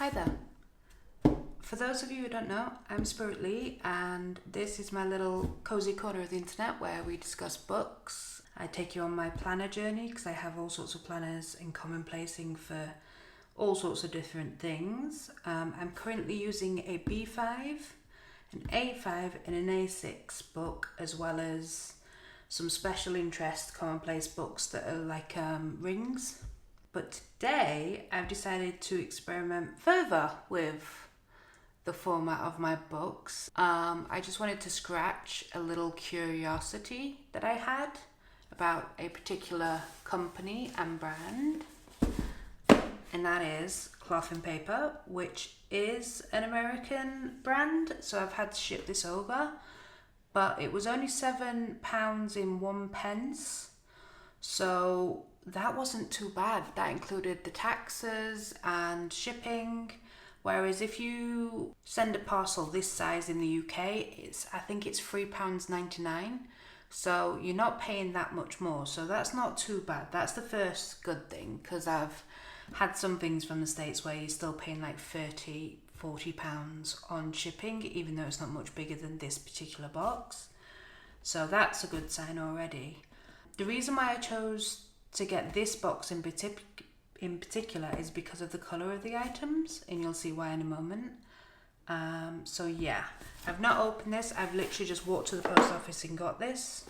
Hi there. For those of you who don't know, I'm Spirit Lee, and this is my little cozy corner of the internet where we discuss books. I take you on my planner journey because I have all sorts of planners in common placing for all sorts of different things. I'm currently using a B5, an A5 and an A6 book, as well as some special interest commonplace books that are like rings. But today I've decided to experiment further with the format of my books. I just wanted to scratch a little curiosity that I had about a particular company and brand, and that is Cloth and Paper, which is an American brand, so I've had to ship this over, but it was only £7 in 1 pence, so that wasn't too bad. That included the taxes and shipping. Whereas if you send a parcel this size in the UK, I think it's £3.99. So you're not paying that much more. So that's not too bad. That's the first good thing, because I've had some things from the States where you're still paying like £30-40 on shipping, even though it's not much bigger than this particular box. So that's a good sign already. The reason why I chose to get this box in particular is because of the colour of the items, and you'll see why in a moment. So yeah, I've not opened this. I've literally just walked to the post office and got this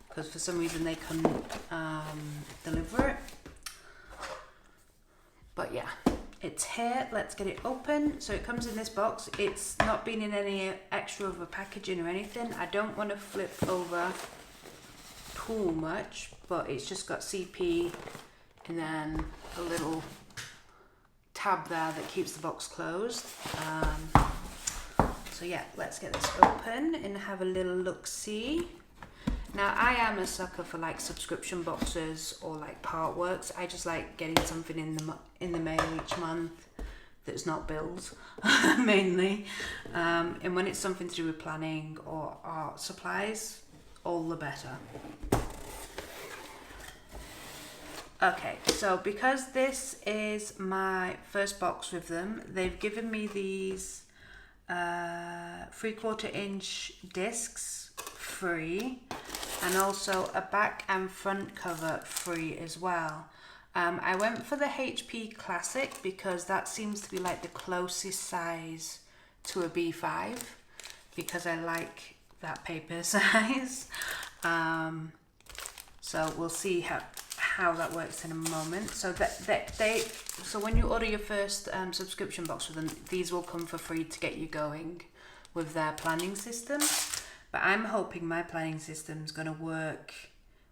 because for some reason they couldn't deliver it. But yeah, it's here. Let's get it open. So it comes in this box. It's not been in any extra of a packaging or anything. I don't want to flip over too much, but it's just got CP and then a little tab there that keeps the box closed. So yeah, let's get this open and have a little look-see. Now, I am a sucker for like subscription boxes or like part works. I just like getting something in the mail each month that's not bills, mainly. And when it's something to do with planning or art supplies, all the better. Okay, so because this is my first box with them, they've given me these 3/4 inch discs free, and also a back and front cover free as well. I went for the HP Classic because that seems to be like the closest size to a B5, because I like that paper size. So we'll see how that works in a moment. So so when you order your first subscription box with them, these will come for free to get you going with their planning system. But I'm hoping my planning system's going to work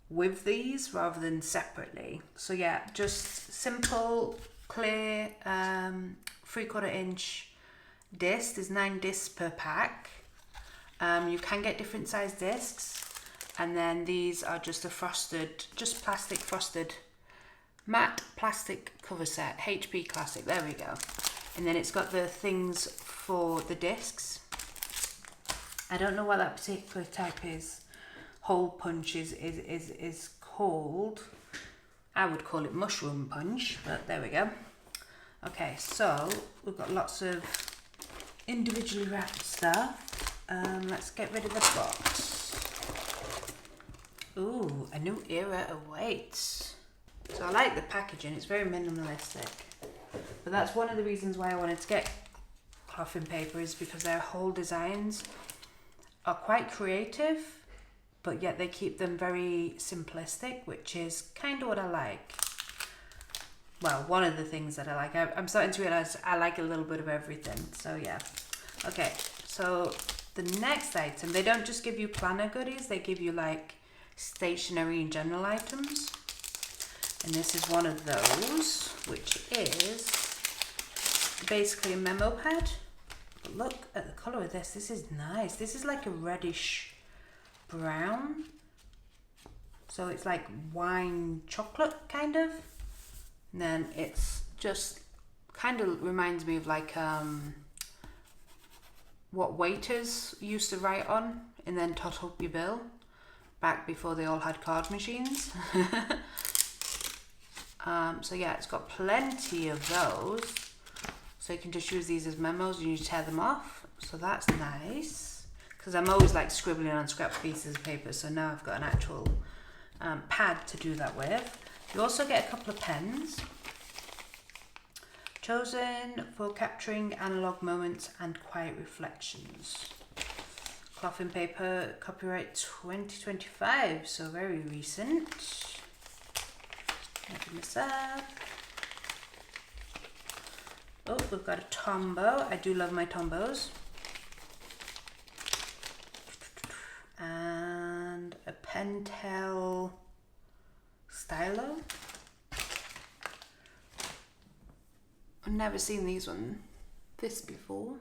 with these rather than separately. So yeah, just simple, clear 3/4 inch disc. There's 9 discs per pack. You can get different size discs. And then these are just a plastic frosted, matte plastic cover set, HP Classic, there we go. And then it's got the things for the discs. I don't know what that particular type is. Hole punch is called. I would call it mushroom punch, but there we go. Okay, so we've got lots of individually wrapped stuff. Let's get rid of the box. Ooh, a new era awaits. So I like the packaging, it's very minimalistic. But that's one of the reasons why I wanted to get Cloth and Paper, is because their whole designs are quite creative, but yet they keep them very simplistic, which is kind of what I like. Well, one of the things that I like. I'm starting to realize I like a little bit of everything, so yeah. Okay, so the next item, they don't just give you planner goodies, they give you like stationery and general items, and this is one of those, which is basically a memo pad. But look at the colour of this. This is nice. This is like a reddish brown, so it's like wine chocolate kind of, and then it's just kind of reminds me of like what waiters used to write on and then tot up your bill back before they all had card machines. So yeah, it's got plenty of those. So you can just use these as memos and you tear them off. So that's nice. Because I'm always like scribbling on scrap pieces of paper. So now I've got an actual pad to do that with. You also get a couple of pens. Chosen for capturing analog moments and quiet reflections. Cloth and paper, copyright 2025, so very recent. Open this up. Oh, we've got a Tombow. I do love my Tombos. And a Pentel Stylo. I've never seen this before.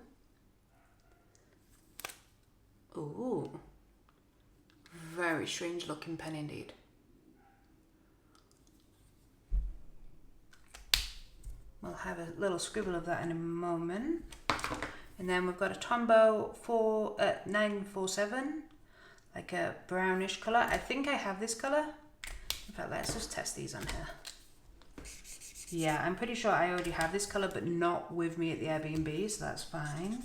Ooh, very strange looking pen indeed. We'll have a little scribble of that in a moment. And then we've got a Tombow 947, like a brownish colour. I think I have this colour. In fact, let's just test these on here. Yeah, I'm pretty sure I already have this colour, but not with me at the Airbnb, so that's fine.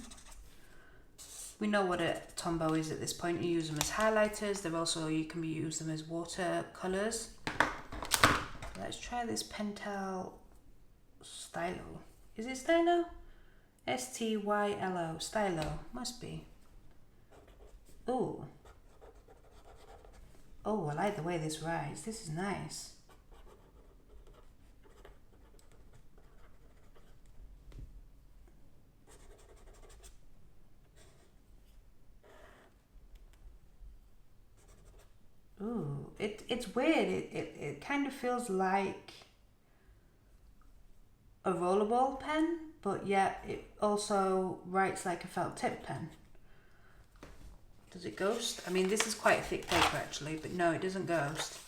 We know what a Tombow is at this point. You use them as highlighters. They're also, you can use them as watercolours. Let's try this Pentel Stylo. Is it Stylo? S-T-Y-L-O. Stylo. Must be. Ooh. Oh, I like the way this rides. This is nice. Ooh, it's weird. It kind of feels like a rollerball pen, but yet it also writes like a felt tip pen. Does it ghost? I mean, this is quite a thick paper actually, but no, it doesn't ghost.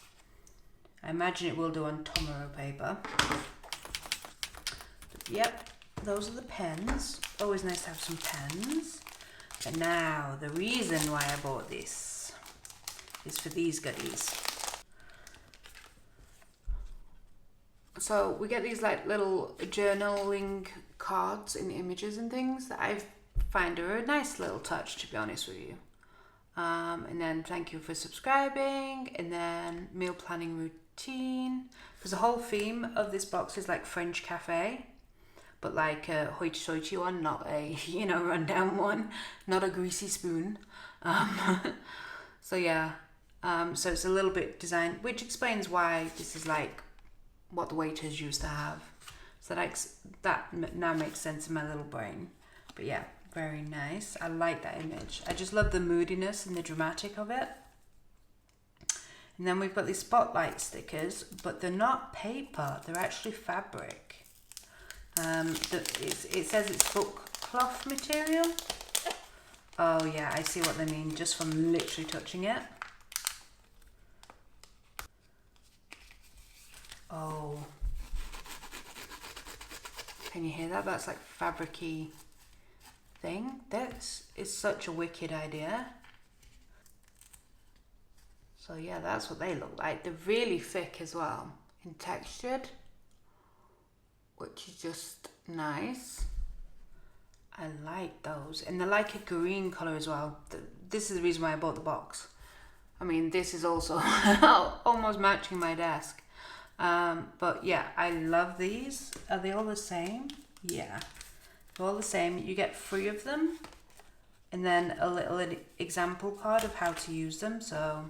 I imagine it will do on Tombow paper. But yep, those are the pens. Always nice to have some pens. But now, the reason why I bought this is for these goodies. So we get these like little journaling cards and images and things that I find are a nice little touch, to be honest with you. And then thank you for subscribing, and then meal planning routine. Because the whole theme of this box is like French cafe, but like a hoity-toity one, not a rundown one, not a greasy spoon. So yeah. So it's a little bit designed, which explains why this is like what the waiters used to have. So that now makes sense in my little brain. But yeah, very nice. I like that image. I just love the moodiness and the dramatic of it. And then we've got these spotlight stickers, but they're not paper. They're actually fabric. It says it's book cloth material. Oh yeah, I see what they mean just from literally touching it. Oh, can you hear that? That's like fabric-y thing. That is such a wicked idea. So yeah, that's what they look like. They're really thick as well and textured, which is just nice. I like those, and they're like a green color as well. This is the reason why I bought the box. I mean, this is also almost matching my desk. But yeah, I love these. Are they all the same? Yeah, they're all the same. You get 3 of them, and then a little example card of how to use them. So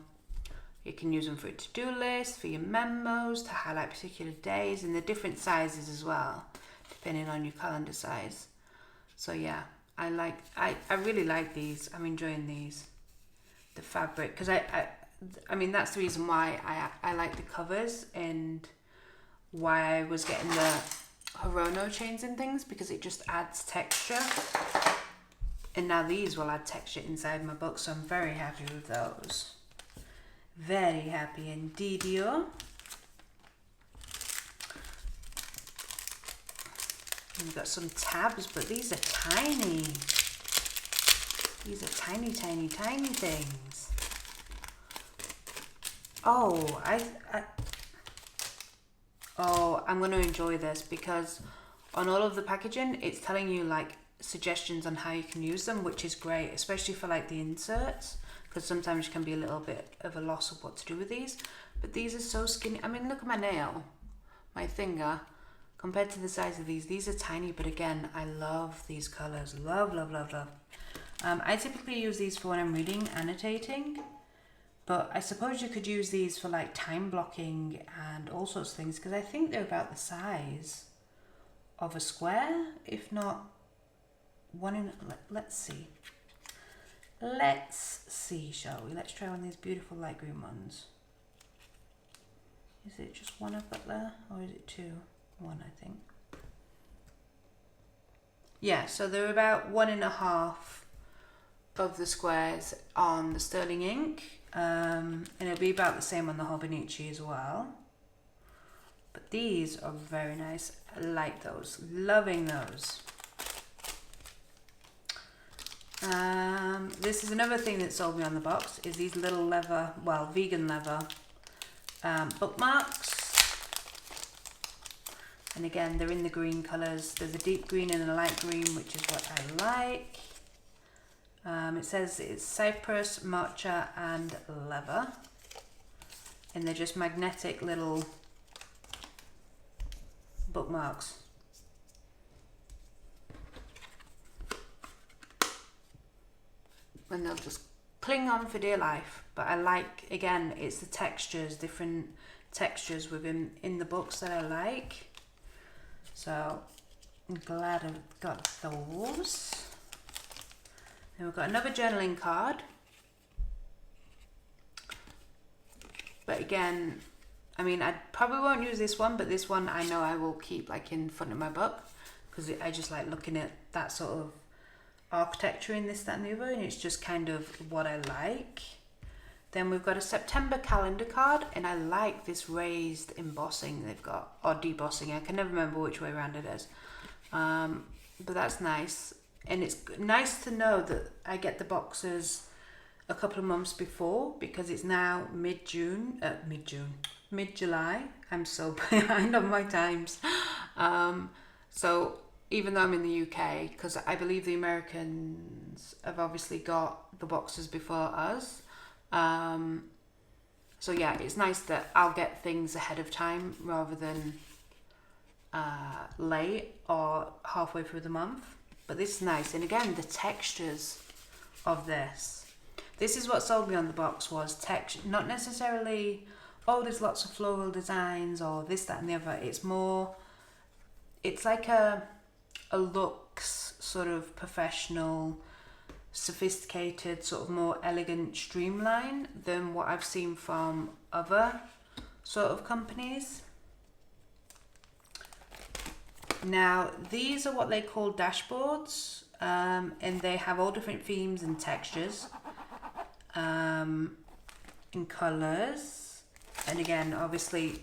you can use them for a to-do list, for your memos, to highlight particular days, and the different sizes as well, depending on your calendar size. So yeah, I really like these. I'm enjoying these. The fabric, because I mean, that's the reason why I like the covers and why I was getting the Hirono chains and things, because it just adds texture. And now these will add texture inside my book, so I'm very happy with those. Very happy indeed-o. We've got some tabs, but these are tiny. These are tiny, tiny, tiny things. Oh, I'm going to enjoy this, because on all of the packaging, it's telling you like suggestions on how you can use them, which is great, especially for like the inserts, because sometimes you can be a little bit of a loss of what to do with these. But these are so skinny. I mean, look at my nail, my finger, compared to the size of these are tiny, but again, I love these colors. Love, love, love, love. I typically use these for when I'm reading, annotating, but I suppose you could use these for like time blocking and all sorts of things, because I think they're about the size of a square, if not one in, let's see. Let's see, shall we? Let's try one of these beautiful light green ones. Is it just one I've got there, or is it two? One, I think. Yeah, so they're about 1.5 of the squares on the sterling ink, and it'll be about the same on the Hobonichi as well. But these are very nice. I like those. Loving those. This is another thing that sold me on the box, is these little leather, well, vegan leather bookmarks. And again, they're in the green colours. There's a deep green and a light green, which is what I like. It says it's cypress, matcha and leather. And they're just magnetic little bookmarks. And they'll just cling on for dear life. But I like, again, it's the textures, different textures within the books that I like. So I'm glad I've got those. Then we've got another journaling card. But again, I mean, I probably won't use this one, but this one I know I will keep like in front of my book, because I just like looking at that sort of architecture in this, that and the other, and it's just kind of what I like. Then we've got a September calendar card, and I like this raised embossing they've got, or debossing, I can never remember which way around it is. But that's nice, and it's nice to know that I get the boxes a couple of months before, because it's now mid-July. I'm so behind on my times. So even though I'm in the UK, because I believe the Americans have obviously got the boxes before us. So yeah, it's nice that I'll get things ahead of time rather than late or halfway through the month. But this is nice. And again, the textures of this. This is what sold me on the box, was texture. Not necessarily, oh, there's lots of floral designs or this, that and the other. It's more, it's like a looks sort of professional, sophisticated, sort of more elegant streamline than what I've seen from other sort of companies. Now these are what they call dashboards, and they have all different themes and textures, and colours. And again, obviously,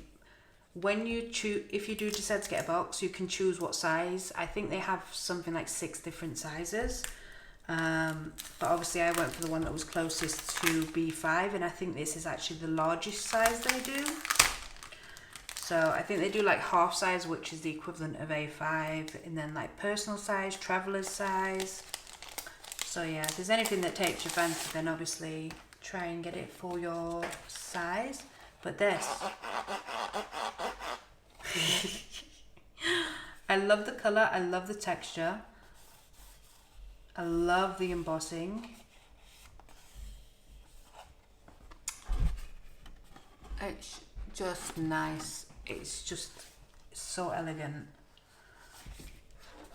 when you choose, if you do decide to get a box, you can choose what size. I think they have something like 6 different sizes. But obviously I went for the one that was closest to B5, and I think this is actually the largest size they do. So I think they do like half size, which is the equivalent of A5, and then like personal size, traveler's size. So yeah, if there's anything that takes your fancy, then obviously try and get it for your size. But this, I love the colour, I love the texture, I love the embossing. It's just nice. It's just so elegant.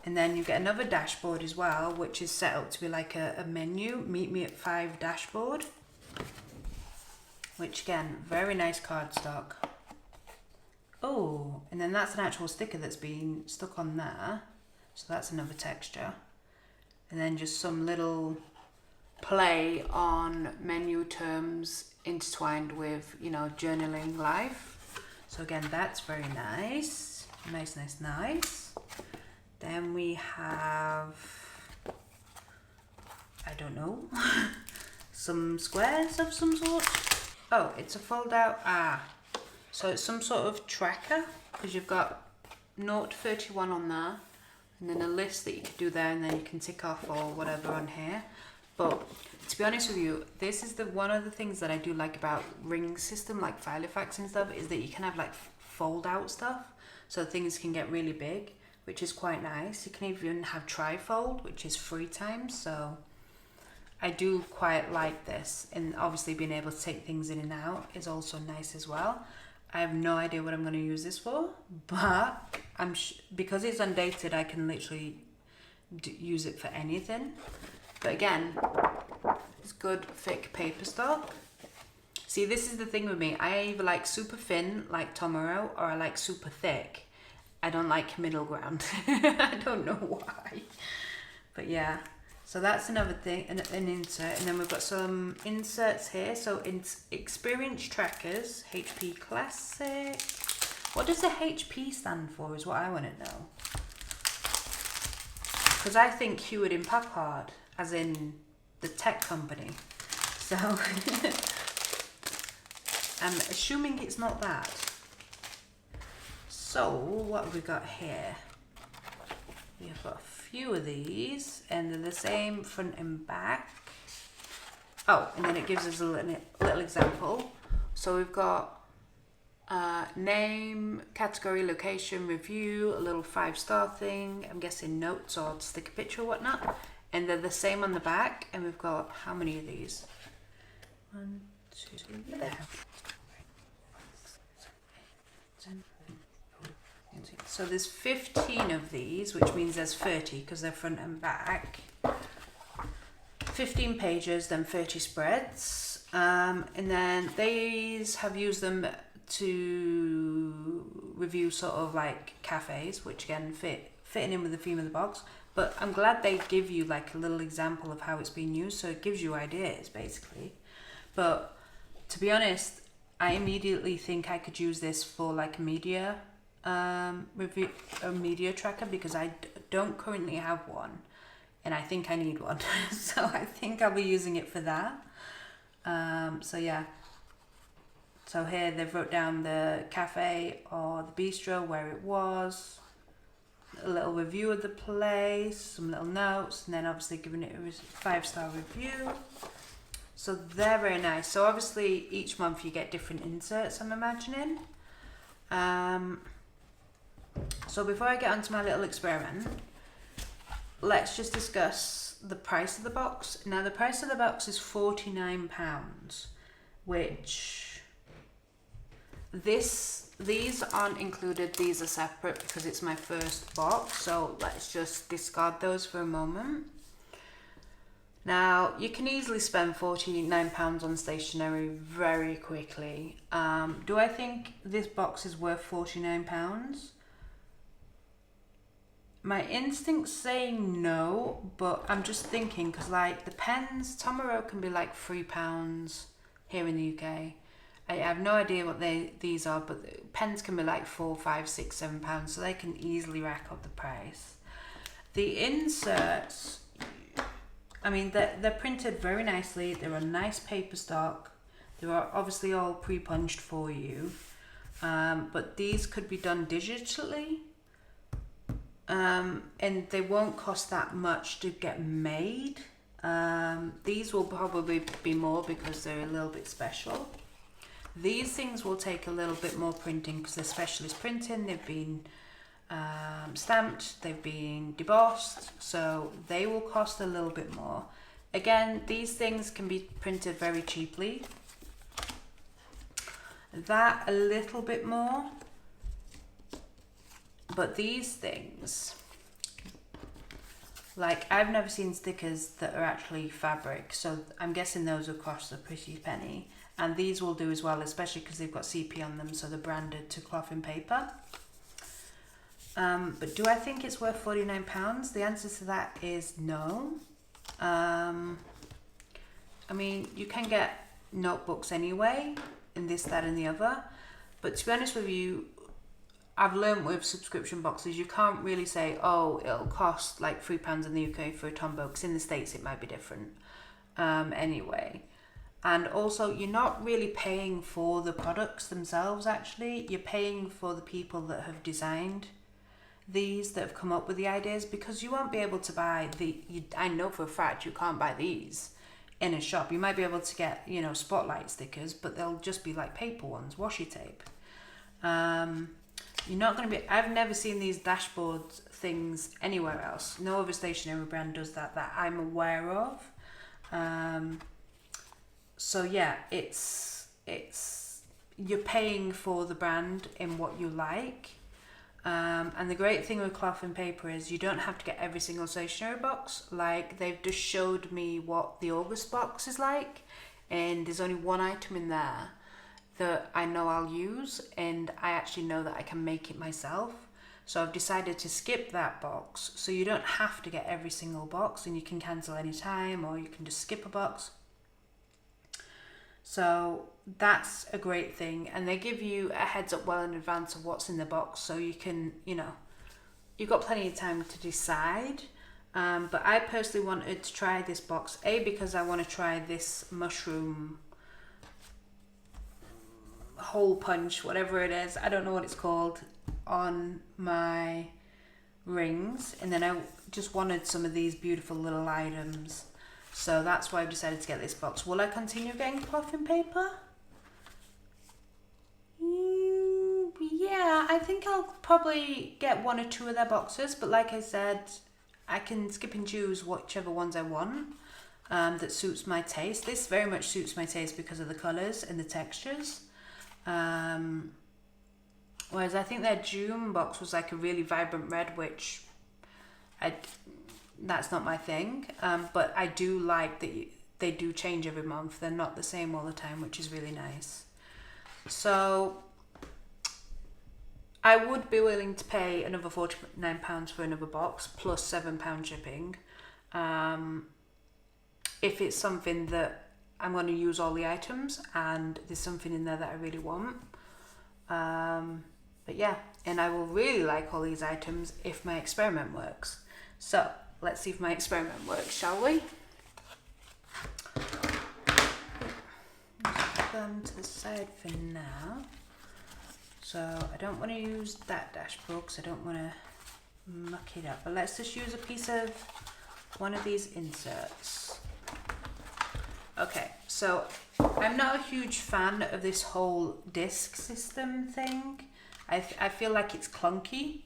And then you get another dashboard as well, which is set up to be like a menu, meet me at 5 dashboard. Which again, very nice cardstock. Oh, and then that's an actual sticker that's been stuck on there. So that's another texture. And then just some little play on menu terms intertwined with, you know, journaling life. So again, that's very nice. Nice, nice, nice. Then we have, I don't know, some squares of some sort. Oh, it's a fold out, so it's some sort of tracker, because you've got 0 to 31 on there, and then a list that you could do there, and then you can tick off or whatever on here. But to be honest with you, this is one of the things that I do like about ring system, like Filofax and stuff, is that you can have like fold out stuff, so things can get really big, which is quite nice. You can even have trifold, which is 3 times, so I do quite like this. And obviously being able to take things in and out is also nice as well. I have no idea what I'm going to use this for, but because it's undated, I can literally use it for anything. But again, it's good thick paper stock. See, this is the thing with me. I either like super thin, like Tomorrow, or I like super thick. I don't like middle ground. I don't know why. But yeah, so that's another thing, an insert. And then we've got some inserts here. So experience trackers, HP Classic. What does the HP stand for is what I want to know. Because I think Hewlett and Packard, as in the tech company. So I'm assuming it's not that. So what have we got here? We've got a few of these, and they're the same front and back. Oh, and then it gives us a little example. So we've got name, category, location, review, a little 5-star thing. I'm guessing notes or to stick a picture or whatnot. And they're the same on the back. And we've got how many of these? 1, 2, 3. So there's 15 of these, which means there's 30 because they're front and back. 15 pages, then 30 spreads. And then these have used them to review sort of like cafes, which again fitting in with the theme of the box. But I'm glad they give you like a little example of how it's being used, so it gives you ideas basically. But to be honest, I immediately think I could use this for like a media review, a media tracker, because I don't currently have one, and I think I need one. So I think I'll be using it for that. So yeah. So here they've wrote down the cafe or the bistro, where it was, a little review of the place, some little notes, and then obviously giving it a 5-star review. So they're very nice. So obviously each month you get different inserts, I'm imagining. So before I get onto my little experiment, let's just discuss the price of the box. Now the price of the box is £49, which these aren't included, these are separate because it's my first box, so let's just discard those for a moment. Now you can easily spend £49 on stationery very quickly. Do I think this box is worth £49? My instinct's saying no, but I'm just thinking because like the pens, Tomorrow can be like £3 here in the UK. I have no idea what these are, but the pens can be like £4, £5, £6, £7, so they can easily rack up the price. The inserts, I mean, they're printed very nicely. They're a nice paper stock. They are obviously all pre-punched for you, but these could be done digitally. And they won't cost that much to get made. These will probably be more because they're a little bit special. These things will take a little bit more printing because they're specialist printing. They've been stamped, they've been debossed, so they will cost a little bit more. Again, these things can be printed very cheaply. That a little bit more. But these things, like I've never seen stickers that are actually fabric, so I'm guessing those will cost a pretty penny. And these will do as well, especially because they've got CP on them, so they're branded to cloth and paper. But do I think it's worth £49? The answer to that is no. I mean, you can get notebooks anyway, in this, that and the other. But to be honest with you, I've learned with subscription boxes, you can't really say, oh, it'll cost like £3 in the UK for a Tombow, because in the States it might be different anyway. And also, you're not really paying for the products themselves, actually. You're paying for the people that have designed these that have come up with the ideas, because you won't be able to buy I know for a fact you can't buy these in a shop. You might be able to get, you know, spotlight stickers, but they'll just be like paper ones, washi tape. You're not going to be, I've never seen these dashboard things anywhere else. No other stationery brand does that I'm aware of. So yeah, it's you're paying for the brand in what you like. And the great thing with cloth and paper is you don't have to get every single stationery box. Like, they've just showed me what the August box is like, and there's only one item in there that I know I'll use, and I actually know that I can make it myself. So I've decided to skip that box, so you don't have to get every single box, and you can cancel any time, or you can just skip a box. So that's a great thing, and they give you a heads up well in advance of what's in the box, so you can, you know, you've got plenty of time to decide. But I personally wanted to try this box, because I want to try this mushroom hole punch, whatever it is, I don't know what it's called, on my rings, and then I just wanted some of these beautiful little items. So that's why I've decided to get this box. Will I continue getting cloth and paper? Yeah, I think I'll probably get one or two of their boxes, but like I said, I can skip and choose whichever ones I want that suits my taste. This very much suits my taste because of the colours and the textures. Whereas I think their June box was like a really vibrant red, which that's not my thing. But I do like that they do change every month. They're not the same all the time, which is really nice. So I would be willing to pay another £49 for another box plus £7 shipping. If it's something that I'm going to use all the items and there's something in there that I really want. But yeah, and I will really like all these items if my experiment works. So let's see if my experiment works, shall we? Put them to the side for now. So I don't want to use that dashboard because I don't want to muck it up. But let's just use a piece of one of these inserts. Okay, so I'm not a huge fan of this whole disc system thing. I feel like it's clunky.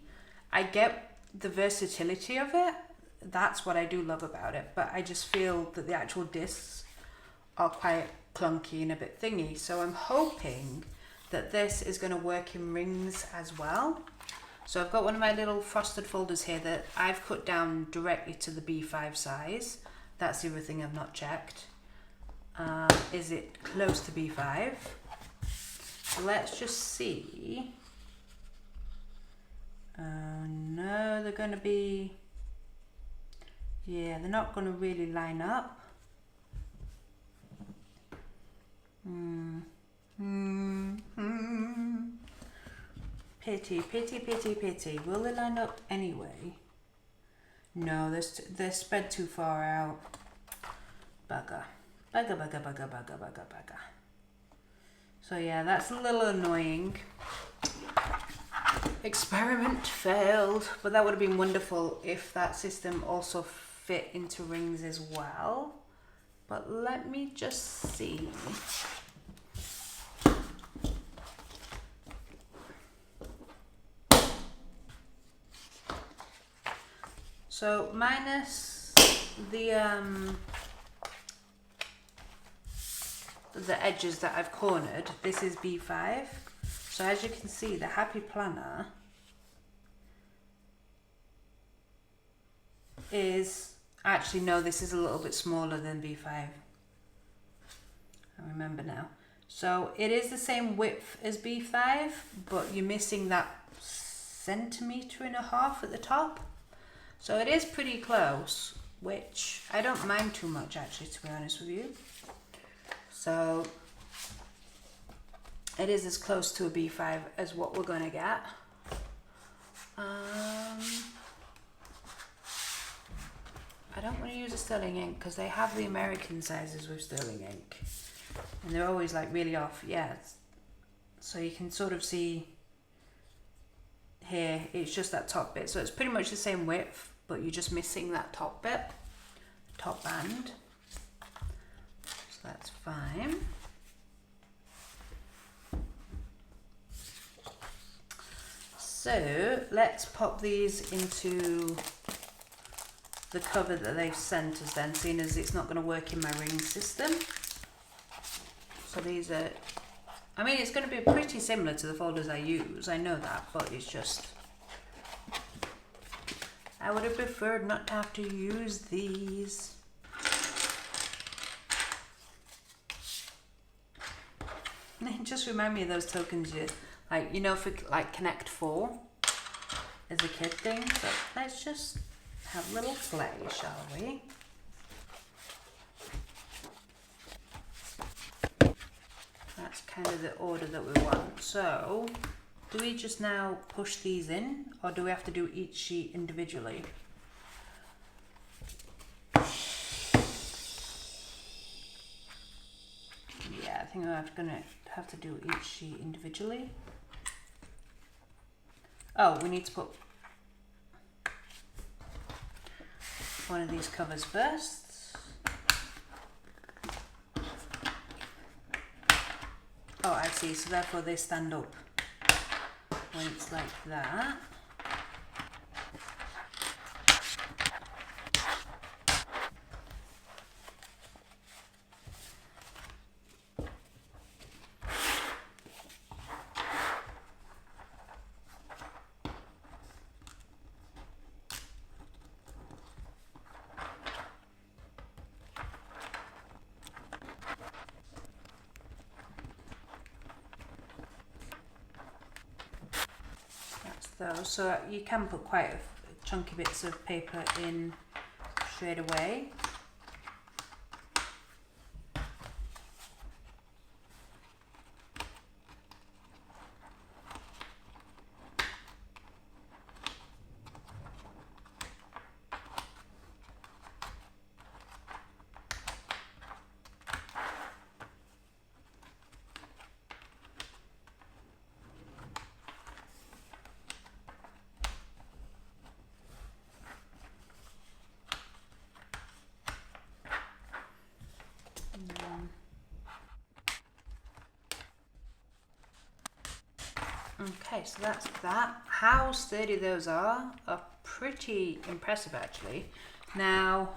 I get the versatility of it. That's what I do love about it. But I just feel that the actual discs are quite clunky and a bit thingy. So I'm hoping that this is going to work in rings as well. So I've got one of my little frosted folders here that I've cut down directly to the B5 size. That's the other thing I've not checked. Is it close to B5? Let's just see. No, they're going to be, yeah, they're not going to really line up. Pity, pity, pity, pity. Will they line up anyway? No, they're spread too far out. Bugger. Bugger, bugger, bugger, bugger, bugger, bugger. So yeah, that's a little annoying. Experiment failed, but that would have been wonderful if that system also fit into rings as well. But let me just see. So minus the edges that I've cornered, this is B5. So as you can see, the Happy Planner is, actually no, this is a little bit smaller than B5. I remember now. So it is the same width as B5, but you're missing that 1.5 centimeters at the top. So it is pretty close, which I don't mind too much actually, to be honest with you. So it is as close to a B5 as what we're going to get. I don't want to use a sterling ink because they have the American sizes with sterling ink. And they're always like really off, yeah. So you can sort of see here, it's just that top bit. So it's pretty much the same width, but you're just missing that top bit, top band. So that's fine. So let's pop these into the cover that they've sent us then, seeing as it's not going to work in my ring system. So these are, I mean, it's going to be pretty similar to the folders I use, I know that, but it's just, I would have preferred not to have to use these. They just remind me of those tokens you, like, you know, for like Connect 4 as a kid thing. So let's just have a little play, shall we? That's kind of the order that we want. So, do we just now push these in, or do we have to do each sheet individually? Yeah, I think I'm gonna have to do each sheet individually. Oh, we need to put one of these covers first. Oh, I see, so therefore they stand up when it's like that. Those. So you can put quite chunky bits of paper in straight away. Okay, so that's that. How sturdy those are pretty impressive actually. Now,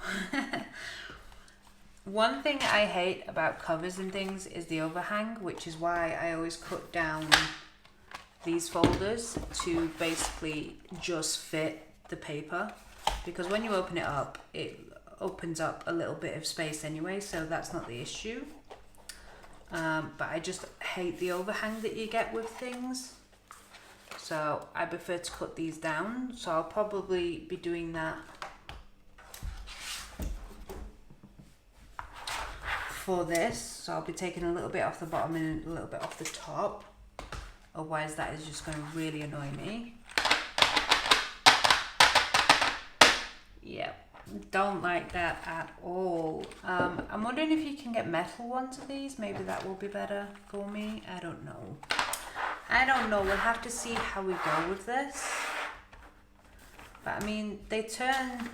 one thing I hate about covers and things is the overhang, which is why I always cut down these folders to basically just fit the paper, because when you open it up, it opens up a little bit of space anyway, so that's not the issue. But I just hate the overhang that you get with things. So I prefer to cut these down. So I'll probably be doing that for this. So I'll be taking a little bit off the bottom and a little bit off the top. Otherwise that is just going to really annoy me. Yep, don't like that at all. I'm wondering if you can get metal ones of these. Maybe that will be better for me. I don't know. We'll have to see how we go with this. But I mean, they turn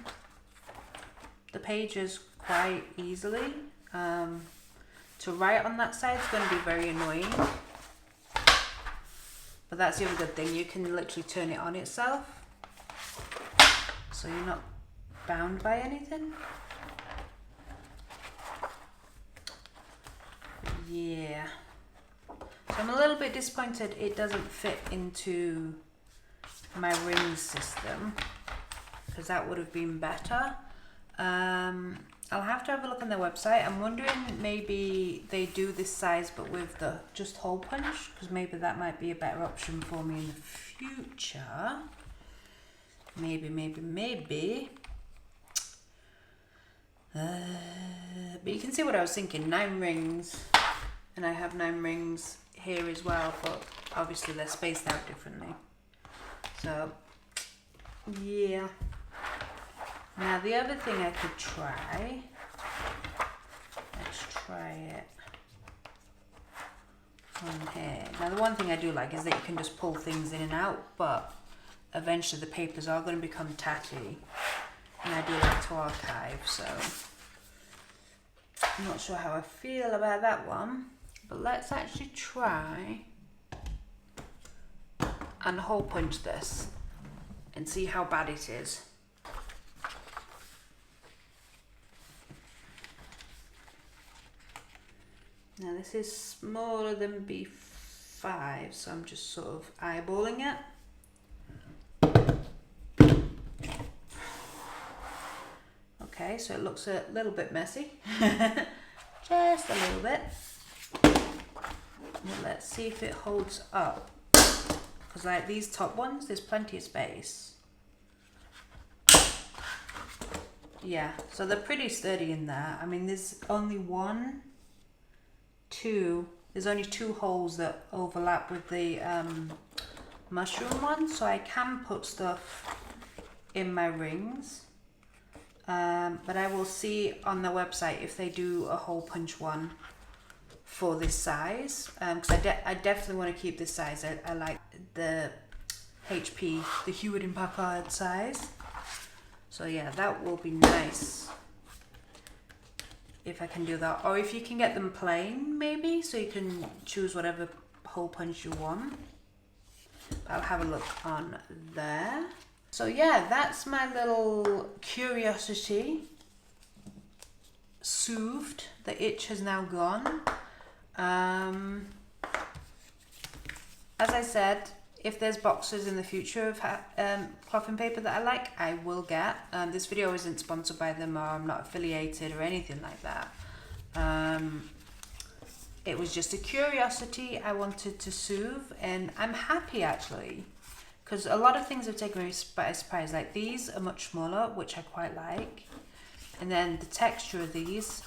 the pages quite easily. To write on that side is going to be very annoying. But that's the other good thing. You can literally turn it on itself. So you're not bound by anything. Yeah. So I'm a little bit disappointed it doesn't fit into my ring system, because that would have been better. I'll have to have a look on their website. I'm wondering maybe they do this size but with the just hole punch, because maybe that might be a better option for me in the future. Maybe. But you can see what I was thinking. 9 rings, and I have 9 rings here as well, but obviously they're spaced out differently. So yeah. Now the other thing I could try, let's try it on here. Now the one thing I do like is that you can just pull things in and out, but eventually the papers are going to become tatty, and I do like to archive, so I'm not sure how I feel about that one. But let's actually try and hole punch this and see how bad it is. Now this is smaller than B5, so I'm just sort of eyeballing it. Okay, so it looks a little bit messy. Just a little bit. Well, let's see if it holds up. Because like these top ones, there's plenty of space. Yeah, so they're pretty sturdy in there. I mean, there's only there's only two holes that overlap with the mushroom one, so I can put stuff in my rings. But I will see on the website if they do a hole punch one for this size, because I definitely want to keep this size. I like the HP, the Hewitt and Packard size. So yeah, that will be nice if I can do that, or if you can get them plain maybe, so you can choose whatever hole punch you want. I'll have a look on there. So yeah, that's my little curiosity soothed. The itch has now gone. As I said, if there's boxes in the future of cloth and paper that I like, I will get. This video isn't sponsored by them, or I'm not affiliated or anything like that. It was just a curiosity I wanted to soothe, and I'm happy actually, because a lot of things have taken me by surprise. Like these are much smaller, which I quite like, and then the texture of these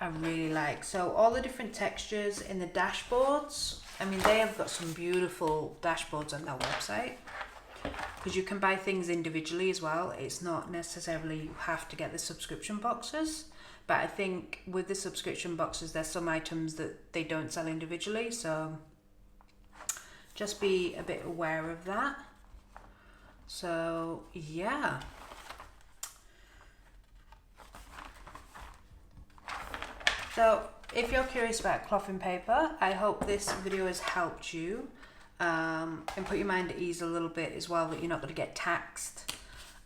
I really like. So all the different textures in the dashboards, I mean, they have got some beautiful dashboards on their website, because you can buy things individually as well. It's not necessarily you have to get the subscription boxes, but I think with the subscription boxes there's some items that they don't sell individually, so just be a bit aware of that. So yeah. So if you're curious about cloth and paper, I hope this video has helped you and put your mind at ease a little bit as well, that you're not going to get taxed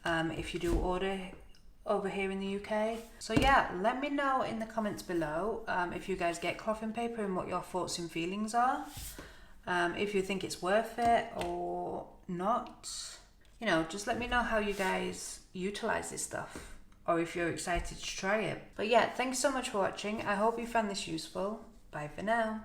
if you do order over here in the UK. So yeah, let me know in the comments below if you guys get cloth and paper and what your thoughts and feelings are. If you think it's worth it or not. You know, just let me know how you guys utilize this stuff, or if you're excited to try it. But yeah, thanks so much for watching. I hope you found this useful. Bye for now.